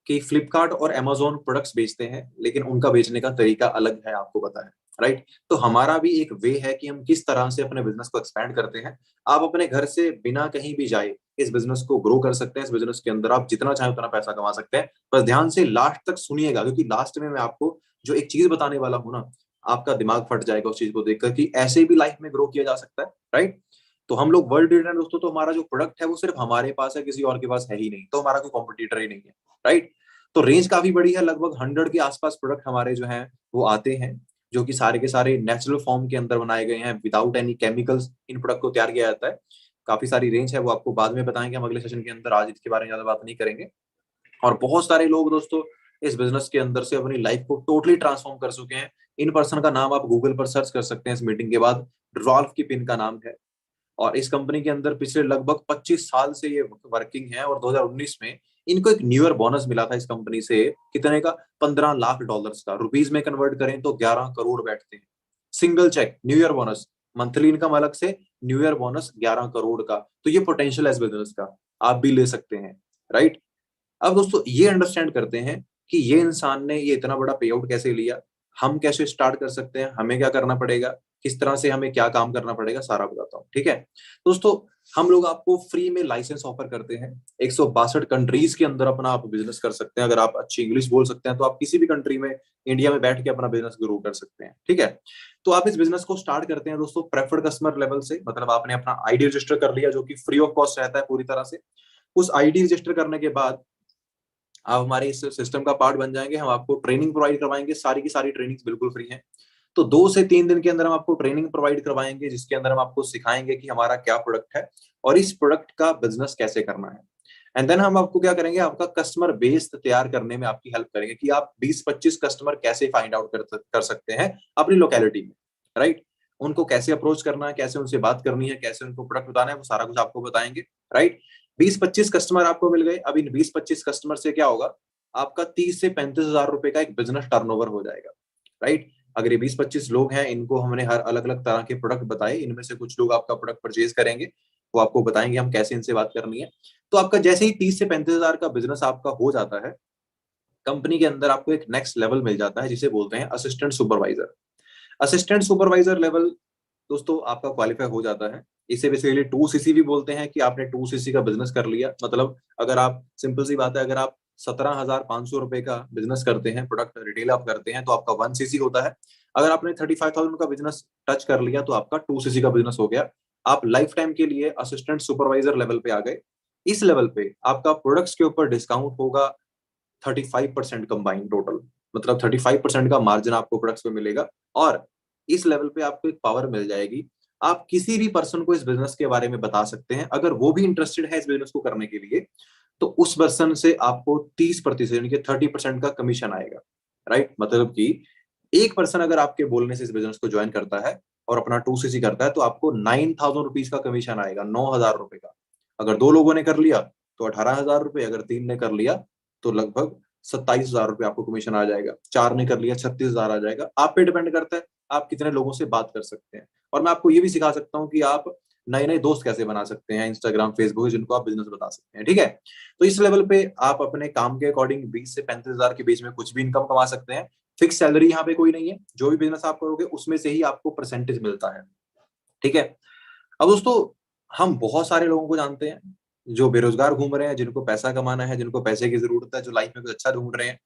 कि फ्लिपकार्ट और अमेजोन प्रोडक्ट्स बेचते हैं, लेकिन उनका बेचने का तरीका अलग है, आपको पता है। राइट। तो हमारा भी एक वे है कि हम किस तरह से अपने बिजनेस को एक्सपैंड करते हैं। आप अपने घर से बिना कहीं भी जाए इस बिजनेस को ग्रो कर सकते हैं। इस बिजनेस के अंदर आप जितना चाहें उतना पैसा कमा सकते हैं। बस ध्यान से लास्ट तक सुनिएगा, क्योंकि लास्ट में मैं आपको जो एक चीज बताने वाला हूं ना, आपका दिमाग फट जाएगा उस चीज को देखकर कि ऐसे भी लाइफ में ग्रो किया जा सकता है। राइट। तो हम लोग वर्ल्ड लीडर हैं दोस्तों, तो हमारा जो प्रोडक्ट है वो सिर्फ हमारे पास है, किसी और के पास है ही नहीं, तो हमारा कोई कॉम्पिटिटर ही नहीं है। राइट। तो रेंज काफी बड़ी है, लगभग 100 के आसपास प्रोडक्ट हमारे जो हैं वो आते हैं, जो कि सारे के सारे नेचुरल फॉर्म के अंदर बनाए गए हैं, विदाउट एनी केमिकल्स इन प्रोडक्ट को तैयार किया जाता है। काफी सारी रेंज है, वो आपको बाद में बताएंगे हम अगले सेशन के अंदर, आज इसके बारे में ज्यादा बात नहीं करेंगे। और बहुत सारे लोग दोस्तों इस बिजनेस के अंदर से अपनी लाइफ को टोटली ट्रांसफॉर्म कर चुके हैं। इन पर्सन का नाम आप गूगल पर सर्च कर सकते हैं इस मीटिंग के बाद, रॉल्फ की पिन का नाम है। और इस कंपनी के अंदर पिछले लगभग 25 साल से ये वर्किंग है, और 2019 में इनको एक न्यू ईयर बोनस मिला था इस कंपनी से, कितने का, $15 लाख का। रुपीज में कन्वर्ट करें तो 11 करोड़ बैठते हैं। Single check new year bonus, monthly income अलग से, न्यू ईयर बोनस 11 करोड़ का। तो ये पोटेंशियल है इस बिजनेस का, आप भी ले सकते हैं। राइट। अब दोस्तों, ये अंडरस्टैंड करते हैं कि ये इंसान ने ये इतना बड़ा पे आउट कैसे लिया, हम कैसे स्टार्ट कर सकते हैं, हमें क्या करना पड़ेगा, किस तरह से हमें क्या काम करना पड़ेगा, सारा बताता हूँ। ठीक है दोस्तों, हम लोग आपको फ्री में लाइसेंस ऑफर करते हैं। 162 कंट्रीज के अंदर अपना आप बिजनेस कर सकते हैं। अगर आप अच्छी इंग्लिश बोल सकते हैं तो आप किसी भी कंट्री में, इंडिया में बैठ के अपना बिजनेस ग्रो कर सकते हैं। ठीक है। तो आप इस बिजनेस को स्टार्ट करते हैं दोस्तों प्रेफर्ड कस्टमर लेवल से, मतलब आपने अपना आईडी रजिस्टर कर लिया, जो कि फ्री ऑफ कॉस्ट रहता है पूरी तरह से। उस आईडी रजिस्टर करने के बाद आप हमारे इस सिस्टम का पार्ट बन जाएंगे, हम आपको ट्रेनिंग प्रोवाइड करवाएंगे, सारी की सारी ट्रेनिंग्स बिल्कुल फ्री हैं। तो 2 से 3 दिन के अंदर हम आपको ट्रेनिंग प्रोवाइड करवाएंगे, जिसके अंदर हम आपको सिखाएंगे कि हमारा क्या प्रोडक्ट है और इस प्रोडक्ट का बिजनेस कैसे करना है। एंड देन हम आपको क्या करेंगे, आपका कस्टमर बेस तैयार करने में आपकी हेल्प करेंगे कि आप 20-25 कस्टमर कैसे फाइंड आउट कर सकते हैं अपनी लोकेलिटी में, राइट। उनको कैसे अप्रोच करना है, कैसे उनसे बात करनी है, कैसे उनको प्रोडक्ट बताना है, वो सारा कुछ आपको बताएंगे, राइट। 20-25 कस्टमर आपको मिल गए। अब इन 20-25 कस्टमर से क्या होगा, आपका 30 से 35 हजार रुपए का एक बिजनेस टर्नओवर हो जाएगा, राइट। अगर ये 20-25 लोग हैं, इनको हमने हर अलग अलग तरह के प्रोडक्ट बताए, इनमें से कुछ लोग आपका प्रोडक्ट परचेज करेंगे, वो आपको बताएंगे हम कैसे इनसे बात करनी है। तो आपका जैसे ही 30 से 35 हजार का बिजनेस आपका हो जाता है, कंपनी के अंदर आपको एक नेक्स्ट लेवल मिल जाता है, जिसे बोलते हैं assistant supervisor. Assistant supervisor level दोस्तों आपका क्वालिफाई हो जाता है। इसे बेसिकली 2 सीसी भी बोलते हैं, कि आपने 2 सीसी का बिजनेस कर लिया। मतलब अगर आप, सिंपल सी बात है, अगर आप 17,500 रुपए का बिजनेस करते हैं, प्रोडक्ट रिटेल आप करते हैं, तो आपका 1 सीसी होता है। अगर आपने 35,000 का बिजनेस टच कर लिया, तो आपका 2 सीसी का बिजनेस हो गया। आप लाइफ टाइम के लिए असिस्टेंट सुपरवाइजर लेवल पे आ गए। इस लेवल पे आपका प्रोडक्ट्स के ऊपर डिस्काउंट होगा 35% कंबाइन टोटल, मतलब 35% का मार्जिन आपको प्रोडक्ट्स पे मिलेगा। और इस लेवल पे आपको एक पावर मिल जाएगी, आप किसी भी पर्सन को इस बिजनेस के बारे में बता सकते हैं। अगर वो भी इंटरेस्टेड है इस बिजनेस को करने के लिए, तो उस पर्सन से आपको 30% यानी कि 30% का कमीशन आएगा, राइट। मतलब कि एक पर्सन अगर आपके बोलने से इस बिजनेस को ज्वाइन करता है और अपना 2 सीसी करता है, तो आपको 9,000 रुपीज का कमीशन आएगा, 9,000 रुपए का। अगर 2 लोगों ने कर लिया तो 18,000 रुपए, अगर 3 ने कर लिया तो लगभग 27,000 रुपए आपको कमीशन आ जाएगा, 4 ने कर लिया 36,000 आ जाएगा। आप पे डिपेंड करता है आप कितने लोगों से बात कर सकते हैं। और मैं आपको ये भी सिखा सकता हूँ कि आप नए नए दोस्त कैसे बना सकते हैं इंस्टाग्राम फेसबुक, जिनको आप बिजनेस बता सकते हैं, ठीक है। तो इस लेवल पे आप अपने काम के अकॉर्डिंग 20 से 35 हजार के बीच में कुछ भी इनकम कमा सकते हैं। फिक्स सैलरी यहाँ पे कोई नहीं है, जो भी बिजनेस आप करोगे उसमें से ही आपको परसेंटेज मिलता है, ठीक है। अब दोस्तों, हम बहुत सारे लोगों को जानते हैं जो बेरोजगार घूम रहे हैं, जिनको पैसा कमाना है, जिनको पैसे की जरूरत है, जो लाइफ में कुछ अच्छा ढूंढ रहे हैं।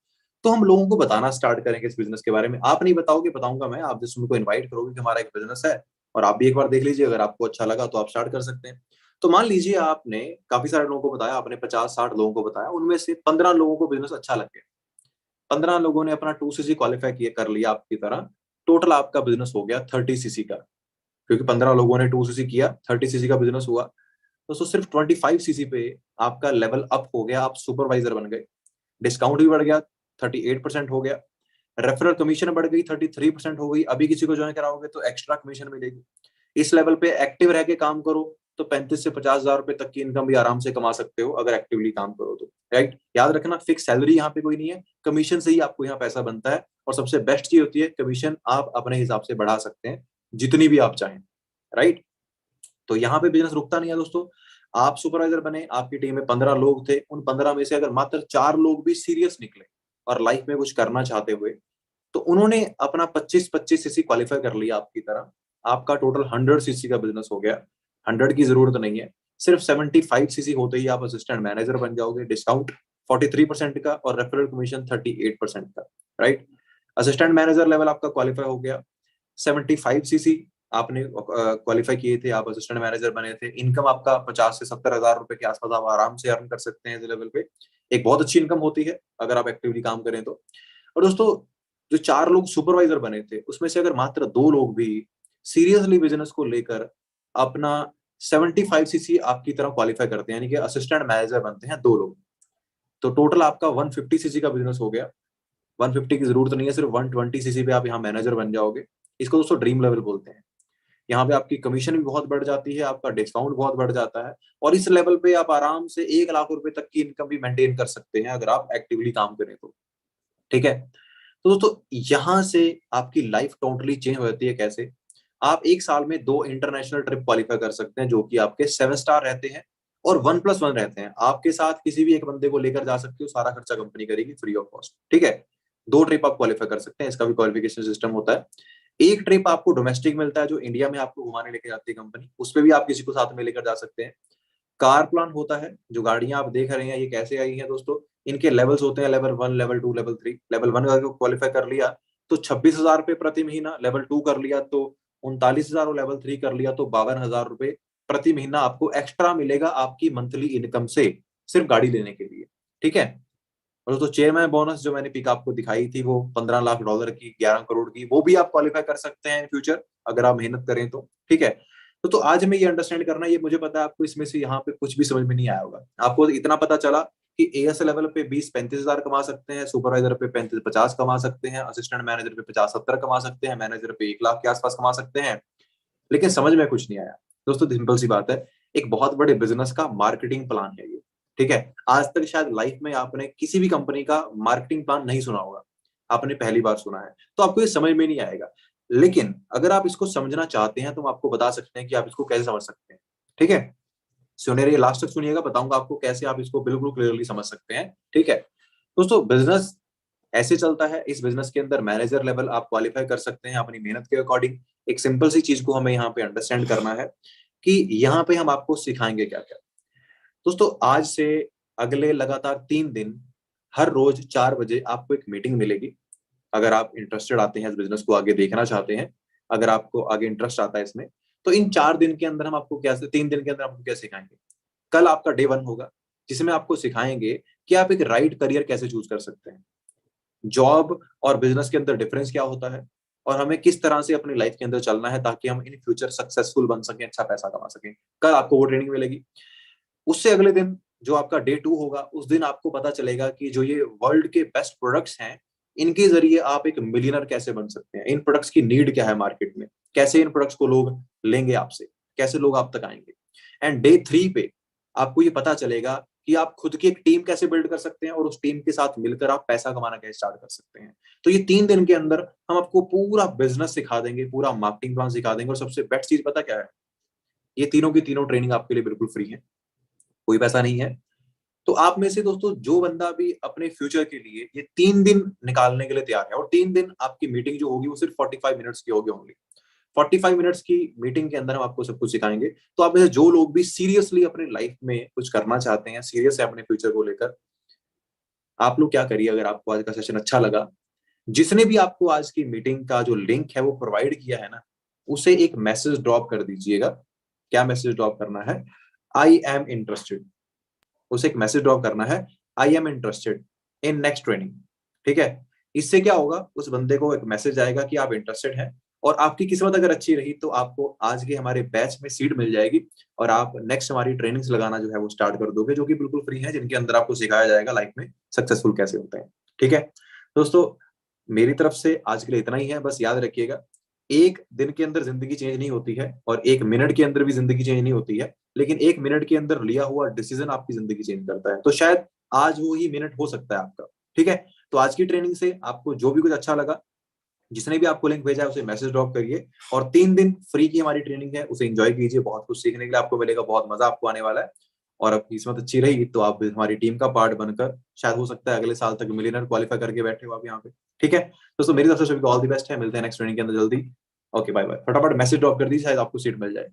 तो हम लोगों को बताना स्टार्ट करेंगे इस बिजनेस के बारे में। आप नहीं बताओगे, बताऊंगा मैं। आप जस्ट उनको इन्वाइट करोगे कि हमारा एक बिजनेस है और आप भी एक बार देख लीजिए, अगर आपको अच्छा लगा तो आप स्टार्ट कर सकते हैं। तो मान लीजिए आपने काफी सारे लोगों को बताया, आपने 50-60 लोगों को बताया, उनमें से 15 लोगों को बिजनेस अच्छा लग गया। 15 लोगों ने अपना 2 सीसी क्वालिफाई किया, कर लिया आपकी तरह। टोटल आपका बिजनेस हो गया 30 सीसी का, क्योंकि 15 लोगों ने 2 सीसी किया, 30 सीसी का बिजनेस हुआ। तो सिर्फ 25 सीसी पे आपका लेवल अप हो गया, आप सुपरवाइजर बन गए। डिस्काउंट भी बढ़ गया, 38% हो गया। रेफरल कमीशन बढ़ गई, 33% हो गई। अभी किसी को ज्वाइन कराओगे तो एक्स्ट्रा कमीशन मिलेगी। इस लेवल पे एक्टिव रह के काम करो तो 35 से 50 हजार रुपए तक की इनकम भी आराम से कमा सकते हो, अगर एक्टिवली काम करो तो, राइट। याद रखना, फिक्स सैलरी यहाँ पे कोई नहीं है, कमीशन से ही आपको यहाँ पैसा बनता है। और सबसे बेस्ट चीज होती है, कमीशन आप अपने हिसाब से बढ़ा सकते हैं जितनी भी आप चाहें, राइट। तो यहाँ पे बिजनेस रुकता नहीं है दोस्तों। आप सुपरवाइजर बने, आपकी टीम में 15 लोग थे, उन 15 में से अगर मात्र 4 लोग भी सीरियस निकले और लाइफ में कुछ करना चाहते हुए, तो उन्होंने अपना 25-25 सीसी क्वालिफाई कर लिया आपकी तरह, आपका टोटल 100 सीसी का बिजनेस हो गया। 100 की जरूरत नहीं है, सिर्फ 75 सीसी होते ही आप असिस्टेंट मैनेजर बन जाओगे। डिस्काउंट 43% का और रेफरल कमीशन 38% का, राइट। असिस्टेंट मैनेजर लेवल आपका क्वालिफाई हो गया। 75 सीसी आपने क्वालिफाई किए थे, आप असिस्टेंट मैनेजर बने थे। इनकम आपका 50 से 70 हजार रुपए के आसपास आप आराम से अर्न कर सकते हैं इस लेवल पे। एक बहुत अच्छी इनकम होती है अगर आप एक्टिवली काम करें तो। और दोस्तों, जो 4 लोग सुपरवाइजर बने थे, उसमें से अगर मात्र 2 लोग भी सीरियसली बिजनेस को लेकर अपना 75 सीसी आपकी तरह क्वालिफाई करते हैं, यानी कि असिस्टेंट मैनेजर बनते हैं 2 लोग, तो टोटल आपका 150 सीसी का बिजनेस हो गया। 150 की जरूरत नहीं है, सिर्फ 120 सीसी पे आप यहाँ मैनेजर बन जाओगे। इसको दोस्तों ड्रीम लेवल बोलते हैं। यहाँ पे आपकी कमीशन भी बहुत बढ़ जाती है, आपका डिस्काउंट बहुत बढ़ जाता है। और इस लेवल पे आप आराम से 1 लाख रुपए तक की इनकम भी मेंटेन कर सकते हैं अगर आप एक्टिवली काम करें तो, ठीक है। तो दोस्तों, यहाँ से आपकी लाइफ टोटली चेंज हो जाती है। कैसे? आप एक साल में 2 इंटरनेशनल ट्रिप क्वालिफाई कर सकते हैं, जो कि आपके 7 स्टार रहते हैं और 1+1 रहते हैं। आपके साथ किसी भी एक बंदे को लेकर जा सकते हो, सारा खर्चा कंपनी करेगी फ्री ऑफ कॉस्ट, ठीक है। 2 ट्रिप आप क्वालिफाई कर सकते हैं, इसका भी क्वालिफिकेशन सिस्टम होता है। एक ट्रिप आपको डोमेस्टिक मिलता है, जो इंडिया में आपको घुमाने लेके जाती है कंपनी, उस पर भी आप किसी को साथ में लेकर जा सकते हैं। कार प्लान होता है, जो गाड़ियां आप देख रहे हैं ये कैसे आई हैं दोस्तों, इनके लेवल्स होते हैं, लेवल 1, लेवल 2, लेवल 3। लेवल 1 अगर क्वालिफाई कर लिया तो 26,000 रुपए प्रति महीना, लेवल 2 कर लिया तो 39,000, और लेवल 3 कर लिया तो 52,000 रुपए प्रति महीना आपको एक्स्ट्रा मिलेगा आपकी मंथली इनकम से, सिर्फ गाड़ी लेने के लिए, ठीक है। और दोस्तों चेयरमैन बोनस जो मैंने पिक आपको दिखाई थी वो 15 लाख डॉलर की, 11 करोड़ की, वो भी आप क्वालिफाई कर सकते हैं इन फ्यूचर अगर आप मेहनत करें तो। ठीक है। तो आज हमें ये अंडरस्टैंड करना है, ये मुझे पता है आपको इसमें से यहाँ पे कुछ भी समझ में नहीं आया होगा। आपको इतना पता चला कि एएस लेवल पे 20-35 हजार कमा सकते हैं, सुपरवाइजर पे 35-50 कमा सकते हैं, असिस्टेंट मैनेजर पे 50-70 कमा सकते हैं, मैनेजर पे 1 लाख के आसपास कमा सकते हैं, लेकिन समझ में कुछ नहीं आया। दोस्तों सिंपल सी बात है, एक बहुत बड़े बिजनेस का मार्केटिंग प्लान है ये। ठीक है। आज तक शायद लाइफ में आपने किसी भी कंपनी का मार्केटिंग प्लान नहीं सुना होगा, आपने पहली बार सुना है, तो आपको ये समझ में नहीं आएगा। लेकिन अगर आप इसको समझना चाहते हैं तो हम आपको बता सकते हैं कि आप इसको कैसे समझ सकते हैं। ठीक है। सुनिए, ये लास्ट तक सुनिएगा, बताऊंगा आपको कैसे आप इसको बिल्कुल क्लियरली समझ सकते हैं। ठीक है। दोस्तों बिजनेस ऐसे चलता है, इस बिजनेस के अंदर मैनेजर लेवल आप क्वालिफाई कर सकते हैं अपनी मेहनत के अकॉर्डिंग। एक सिंपल सी चीज को हमें यहाँ पे अंडरस्टैंड करना है कि यहाँ पे हम आपको सिखाएंगे क्या क्या। दोस्तों आज से अगले लगातार 3 दिन हर रोज 4 बजे आपको एक मीटिंग मिलेगी। अगर आप इंटरेस्टेड आते हैं इस बिजनेस को आगे देखना चाहते हैं, अगर आपको आगे इंटरेस्ट आता है इसमें, तो इन 4 दिन के अंदर हम आपको क्या, 3 दिन के अंदर आपको क्या सिखाएंगे। कल आपका डे 1 होगा जिसमें आपको सिखाएंगे कि आप एक राइट करियर कैसे चूज कर सकते हैं, जॉब और बिजनेस के अंदर डिफरेंस क्या होता है, और हमें किस तरह से अपनी लाइफ के अंदर चलना है ताकि हम इन फ्यूचर सक्सेसफुल बन सकें, अच्छा पैसा कमा सकें। कल आपको वो ट्रेनिंग मिलेगी। उससे अगले दिन जो आपका डे 2 होगा, उस दिन आपको पता चलेगा कि जो ये वर्ल्ड के बेस्ट प्रोडक्ट्स हैं, इनके जरिए आप एक मिलियनर कैसे बन सकते हैं, इन प्रोडक्ट्स की नीड क्या है मार्केट में, कैसे इन प्रोडक्ट्स को लोग लेंगे आपसे, कैसे लोग आप तक आएंगे। एंड डे 3 पे आपको ये पता चलेगा कि आप खुद की एक टीम कैसे बिल्ड कर सकते हैं और उस टीम के साथ मिलकर आप पैसा कमाना कैसे स्टार्ट कर सकते हैं। तो ये 3 दिन के अंदर हम आपको पूरा बिजनेस सिखा देंगे, पूरा मार्केटिंग प्लान सिखा देंगे, और सबसे बेस्ट चीज पता क्या है, ये तीनों की तीनों ट्रेनिंग आपके लिए बिल्कुल फ्री है, कोई पैसा नहीं है। तो आप में से दोस्तों जो बंदा भी अपने फ्यूचर के लिए ये 3 दिन निकालने के लिए तैयार है, और 3 दिन आपकी मीटिंग जो होगी वो सिर्फ 45 मिनट्स की होगी ओनली। 45 मिनट्स की मीटिंग के अंदर हम आपको सब कुछ सिखाएंगे। तो आप में से जो लोग भी सीरियसली अपनी लाइफ में कुछ करना चाहते हैं, सीरियस है अपने फ्यूचर को लेकर, आप लोग क्या करिए, अगर आपको आज का सेशन अच्छा लगा, जिसने भी आपको आज की मीटिंग का जो लिंक है वो प्रोवाइड किया है ना, उसे एक मैसेज ड्रॉप कर दीजिएगा। क्या मैसेज ड्रॉप करना है? I am interested. उसे एक मैसेज ड्रॉप करना है, I am interested in next training. ठीक है। इससे क्या होगा, उस बंदे को एक मैसेज आएगा कि आप इंटरेस्टेड हैं, और आपकी किस्मत अगर अच्छी रही तो आपको आज के हमारे बैच में सीट मिल जाएगी, और आप नेक्स्ट हमारी ट्रेनिंग्स लगाना जो है वो स्टार्ट कर दोगे, जो कि बिल्कुल फ्री है, जिनके अंदर आपको सिखाया जाएगा लाइफ में सक्सेसफुल कैसे होते हैं। ठीक है। दोस्तों मेरी तरफ से आज के लिए इतना ही है। बस याद रखिएगा, एक दिन के अंदर जिंदगी चेंज नहीं होती है, और 1 मिनट के अंदर भी जिंदगी चेंज नहीं होती है, लेकिन 1 मिनट के अंदर लिया हुआ डिसीजन आपकी जिंदगी चेंज करता है। तो शायद आज वो ही मिनट हो सकता है आपका। ठीक है। तो आज की ट्रेनिंग से आपको जो भी कुछ अच्छा लगा, जिसने भी आपको लिंक भेजा है उसे मैसेज ड्रॉप करिए, और 3 दिन फ्री की हमारी ट्रेनिंग है, उसे एंजॉय कीजिए। बहुत कुछ सीखने के लिए आपको मिलेगा, बहुत मजा आपको आने वाला है। और अब किस्मत अच्छी रही तो आप हमारी टीम का पार्ट बनकर शायद हो सकता है अगले साल तक मिलियनर क्वालिफाई करके बैठे हो आप यहाँ पे। ठीक है। दोस्तों मेरी तरफ से सभी को ऑल द बेस्ट है, मिलते हैं नेक्स्ट ट्रेनिंग के अंदर जल्दी। Okay bye bye. फटाफट मैसेज ड्रॉप कर दीजिए, शायद आपको सीट मिल जाए।